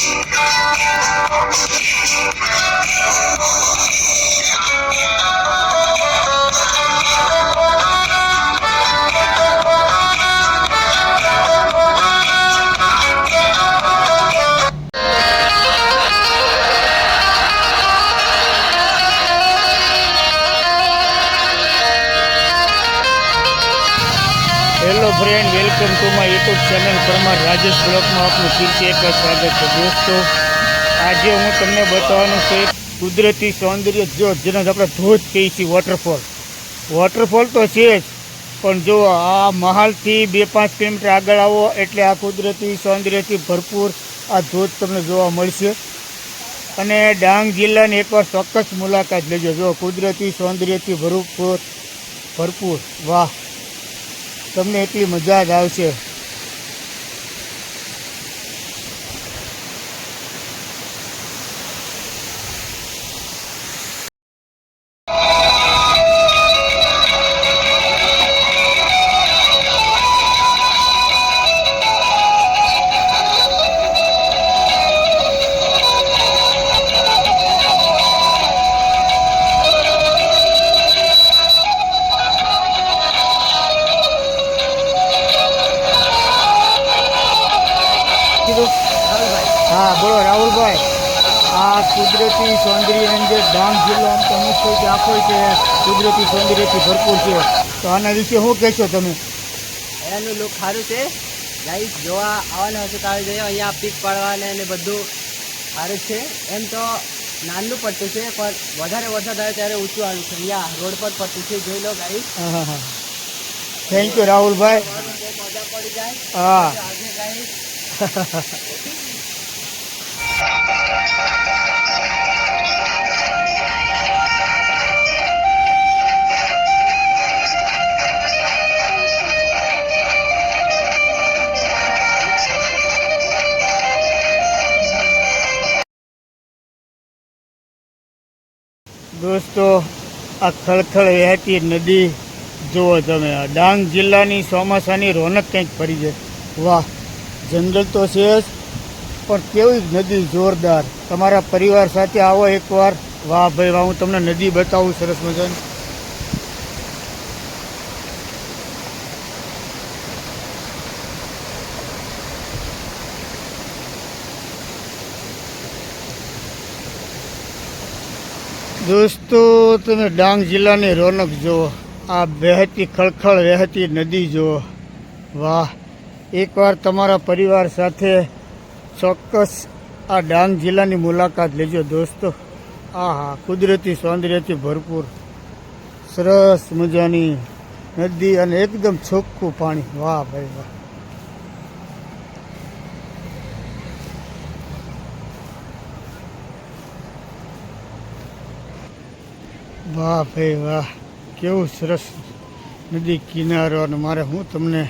Hello friend, welcome to my YouTube channel Parmar Rajesh blog में आपનું ફરીથી એક સ્વાગત છે। દોસ્તો, આજે હું તમને બતાવવાનું છે કુદરતી સૌંદર્ય, જેને આપણે ધોધ કહીએ છીએ, વોટરફોલ તો છે જ, પણ જો આ મહાલથી 2-5 કિલોમીટર આગળ આવો એટલે આ કુદરતી સૌંદર્યથી ભરપૂર આ ધોધ તમને જોવા મળશે। અને ડાંગ જિલ્લાની એકવાર ચોક્કસ મુલાકાત લેજો। જો કુદરતી સૌંદર્યથી ભરપૂર વાહ, તમને એટલી મજા જ આવશે। हाँ बोलो राहुल भाई, आ कुदरती सौंदर्य अंदर डांग जिल्लो आम तो मुख्य कि आखो कि कुदरती सौंदर्यથી ભરપૂર છે, તો આના વિશે શું કહેશો તમે? અહીંયાનું લુક સારું છે ગાઈસ, જોવા આવવાના હશે તો આવી જઈએ। અહીંયા પીક પાડવાને અને બધું સારું છે। એમ તો નાનું પડતું છે પણ વધારે વરસાદ આવે ત્યારે ઊંચું આવ્યું છે। અહીંયા રોડ પર પડતું છે, જોઈ લો ગાઈસ। હા હા, થેન્ક યુ રાહુલભાઈ। મજા પડી જાય હા આજે ગાઈસ। દોસ્તો, આ ખળખળ વહેતી નદી જુઓ તમે। આ ડાંગ જિલ્લાની ચોમાસાની રોનક કંઈક ફરી જાય। વાહ, જંગલ તો છે જ, પણ કેવી નદી જોરદાર। તમારા પરિવાર સાથે આવો એકવાર। વાહ ભાઈ વાહ, હું તમને નદી બતાવું સરસ મજાની। દોસ્તો, તમે ડાંગ જિલ્લાની રોનક જુઓ। આ વહેતી ખળખળ વહેતી નદી જુઓ। વાહ, એકવાર તમારા પરિવાર સાથે ચોક્કસ આ ડાંગ જિલ્લાની મુલાકાત લેજો દોસ્તો। આ હા, કુદરતી સૌંદર્યથી ભરપૂર સરસ મજાની નદી અને એકદમ ચોખ્ખું પાણી। વાહ ભાઈ વાહ, વાહ ભાઈ વાહ, કેવું સરસ નદી કિનારો। અને મારે હું તમને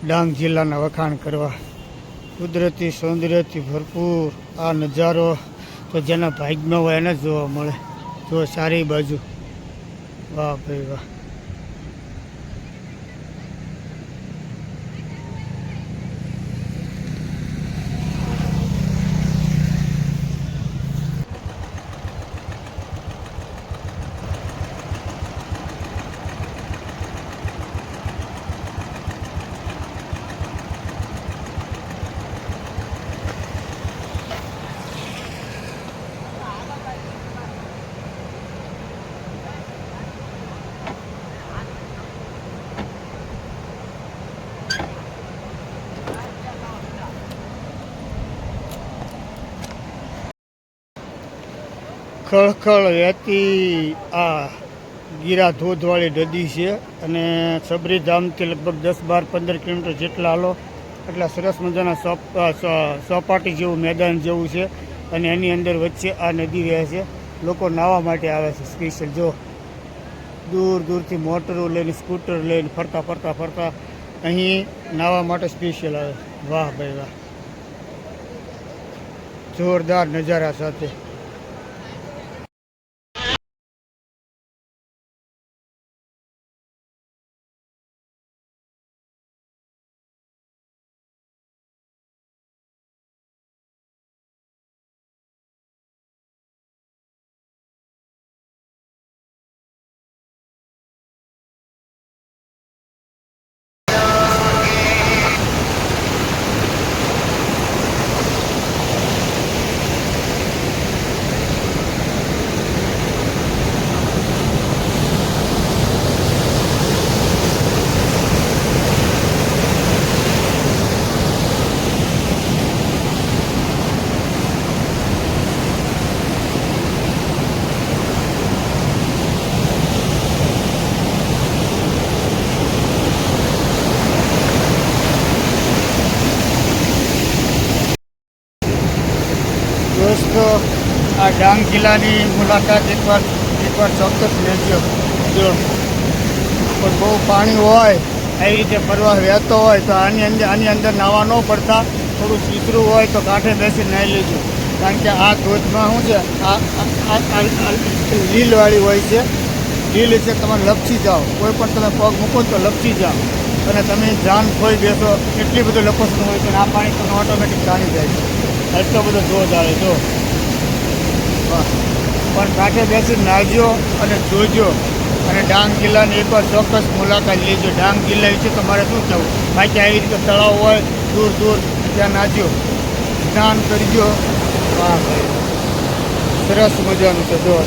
ડાંગ જિલ્લાના વખાણ કરવા। કુદરતી સૌંદર્યથી ભરપૂર આ નજારો તો જેના ભાગ્યમાં હોય એને જ જોવા મળે। જો ચારેય બાજુ, વાહ ભાઈ વાહ। ખળખળ વહેતી આ ગીરા ધોધવાળી નદી છે, અને સબરીધામથી લગભગ 10-12-15 કિલોમીટર જેટલા હાલો એટલે સરસ મજાના ચોપાટી જેવું મેદાન જેવું છે, અને એની અંદર વચ્ચે આ નદી રહે છે। લોકો નાહવા માટે આવે છે સ્પેશિયલ। જો દૂર દૂરથી મોટરો લઈને, સ્કૂટર લઈને ફરતા અહીં નાહવા માટે સ્પેશિયલ આવે। વાહ ભાઈ વાહ, જોરદાર નજારા સાથે। ડાંગ જિલ્લાની મુલાકાત એકવાર ચોક્કસ લેજો. જો પણ બહુ પાણી હોય આવી રીતે ફરવા વહેતો હોય તો આની અંદર નાહવા ન પડતા, થોડું સીતરું હોય તો કાંઠે બેસી નાહી લેજો. કારણ કે આ ધોધમાં શું છે, આ લીલવાળી હોય છે. લીલ છે, તમે લપસી જાઓ, કોઈ પણ તમે પગ મૂકો તો લપસી જાઓ અને તમે જાન ખોઈ બેસો, એટલી બધું લપસતું હોય છે. આ પાણી તમે ઓટોમેટિક જાણી જાય છે. એટલો બધો ધોધ આવે જો. પણ કાંઠે બેસી નાહજો અને જોજો અને ડાંગ જિલ્લાની એકવાર ચોક્કસ મુલાકાત લેજો. ડાંગ જિલ્લા વિશે તમારે શું કહેવું? બાકી આવી રીતે તળાવ હોય દૂર દૂર ત્યાં નાહજો, સ્નાન કરજો. વાહ ભાઈ, સરસ મજાનું છે જો.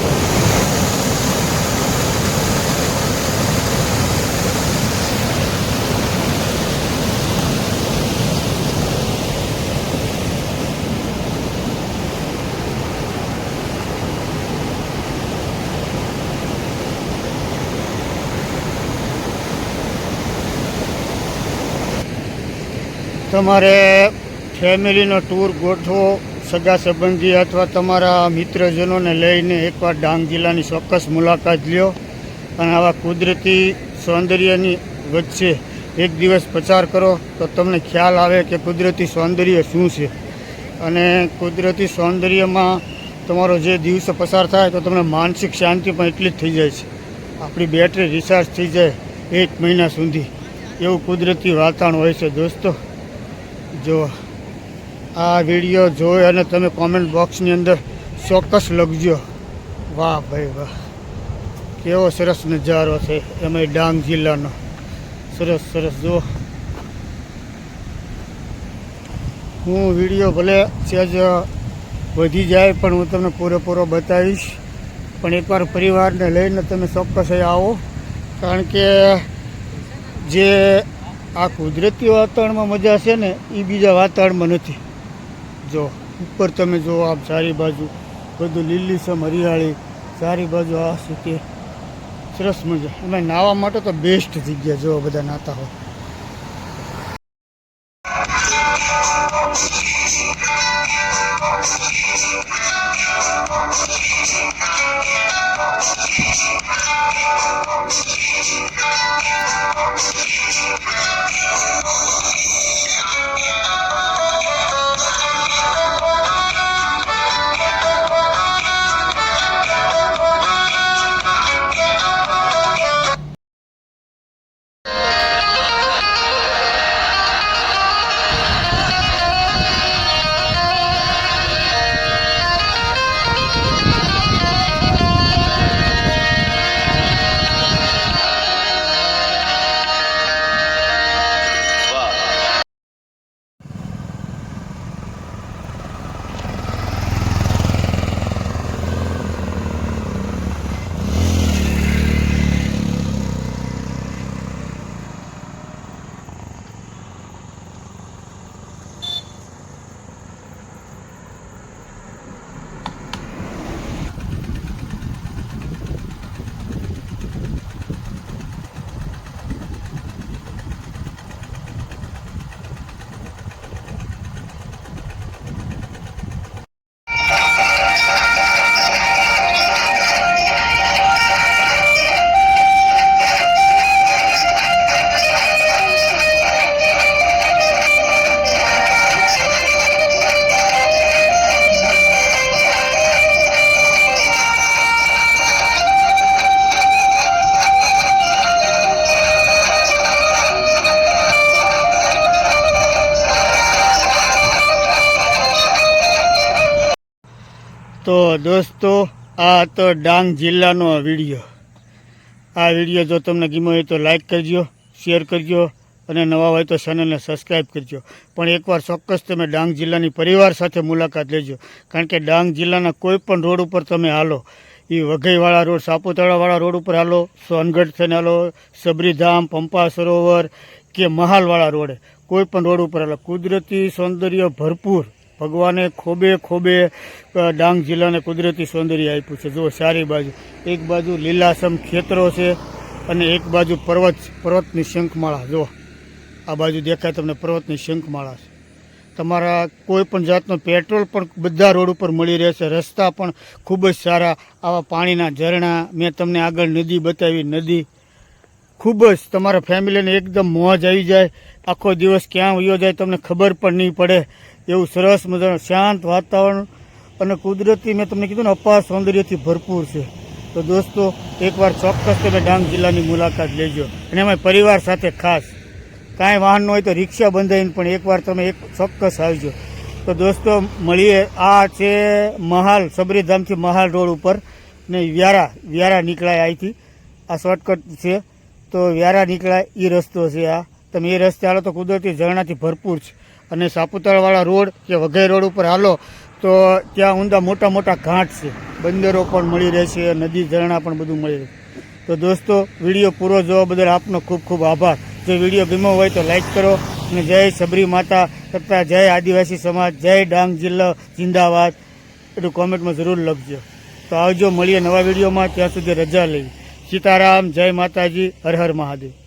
તમારે ફેમિલીનો ટૂર ગોઠવો, સગા સંબંધી અથવા તમારા મિત્રજનોને લઈને એકવાર ડાંગ જિલ્લાની ચોક્કસ મુલાકાત લ્યો અને આવા કુદરતી સૌંદર્યની વચ્ચે એક દિવસ પસાર કરો તો તમને ખ્યાલ આવે કે કુદરતી સૌંદર્ય શું છે. અને કુદરતી સૌંદર્યમાં તમારો જે દિવસો પસાર થાય તો તમને માનસિક શાંતિ પણ એટલી જ થઈ જાય છે. આપણી બેટરી રિચાર્જ થઈ જાય 1 મહિના સુધી, એવું કુદરતી વાતાવરણ હોય છે દોસ્તો. જો આ વિડીયો જોઈ અને તમે કોમેન્ટ બોક્સની અંદર ચોક્કસ લખજો, વાહ ભાઈ વાહ, કેવો સરસ નજારો છે એમાં ડાંગ જિલ્લાનો. સરસ સરસ જો. હું વિડીયો ભલે સહેજ વધી જાય પણ હું તમને પૂરેપૂરો બતાવીશ. પણ એકવાર પરિવારને લઈને તમે ચોક્કસ અહીં આવો, કારણ કે જે આ કુદરતી વાતાવરણમાં મજા છે ને એ બીજા વાતાવરણમાં નથી. જો ઉપર તમે જુઓ, આપ ચારી બાજુ બધું લીલીછમ હરિયાળી, ચારી બાજુ આ છે સરસ મજા. એમાં નાહવા માટે તો બેસ્ટ જગ્યા જો બધા નાહતા હોય. તો દોસ્તો આ તો ડાંગ જિલ્લાનો વિડીયો. આ વિડીયો જો તમને ગમ્યો હોય તો લાઈક કરજો, શેર કરજો અને નવા હોય તો ચેનલને સબસ્ક્રાઈબ કરજો. પણ એકવાર ચોક્કસ તમે ડાંગ જિલ્લાની પરિવાર સાથે મુલાકાત લેજો, કારણ કે ડાંગ જિલ્લાના કોઈ પણ રોડ ઉપર તમે હાલો, એ વઘઈવાળા રોડ, સાપુતારાવાળા રોડ ઉપર હાલો, સોનગઢ થઈને હાલો, સબરીધામ, પંપા સરોવર કે મહાલવાળા રોડે, કોઈ પણ રોડ ઉપર હાલો, કુદરતી સૌંદર્ય ભરપૂર. ભગવાને ખોબે ખોબે ડાંગ જિલ્લાને કુદરતી સૌંદર્ય આપ્યું છે. જો ચારે બાજુ, એક બાજુ લીલાછમ ખેતરો છે અને એક બાજુ પર્વતની શંખમાળા. જો આ બાજુ દેખાય તમને પર્વતની શંખમાળા છે. તમારા કોઈ પણ જાતનો પેટ્રોલ પણ બધા રોડ ઉપર મળી રહેશે. રસ્તા પણ ખૂબ જ સારા, આવા પાણીના ઝરણા, મેં તમને આગળ નદી બતાવી, નદી ખૂબ જ તમારા ફેમિલીને એકદમ મોજ આવી જાય. આખો દિવસ ક્યાં વયો જાય તમને ખબર પણ નહીં પડે એવું સરસ મજાનું શાંત વાતાવરણ અને કુદરતી, મેં તમને કીધું ને, અપાર સૌંદર્યથી ભરપૂર છે. તો દોસ્તો એકવાર ચોક્કસ તમે ડાંગ જિલ્લાની મુલાકાત લેજો, અને એમાં પરિવાર સાથે ખાસ. કાંઈ વાહન ન હોય તો રિક્ષા બંધાઈને પણ એકવાર તમે ચોક્કસ આવજો. તો દોસ્તો મળીએ. આ છે મહાલ, સબરીધામથી મહાલ રોડ ઉપર ને વ્યારા નીકળાય અહીંથી. આ શોર્ટકટ છે, તો વ્યારા નીકળાય એ રસ્તો છે આ. તમે એ રસ્તે હાલો તો કુદરતી ઝરણાથી ભરપૂર છે. અને સાપુતારાવાળા રોડ કે વઘઈ રોડ ઉપર હાલો તો ત્યાં ઊંધા મોટા મોટા ઘાટ છે, બંદરો પણ મળી રહેશે, નદી ઝરણા પણ બધું મળી રહેશે. તો દોસ્તો વિડીયો પૂરો જોવા બદલ આપનો ખૂબ ખૂબ આભાર. જો વિડીયો ગમ્યો હોય તો લાઈક કરો, અને જય સબરી માતા તથા જય આદિવાસી સમાજ, જય ડાંગ જિલ્લો જિંદાબાદ એટલું કોમેન્ટમાં જરૂર લખજો. તો આવજો, મળીએ નવા વિડીયોમાં. ત્યાં સુધી રજા લઈ. સીતારામ, જય માતાજી, હર હર મહાદેવ.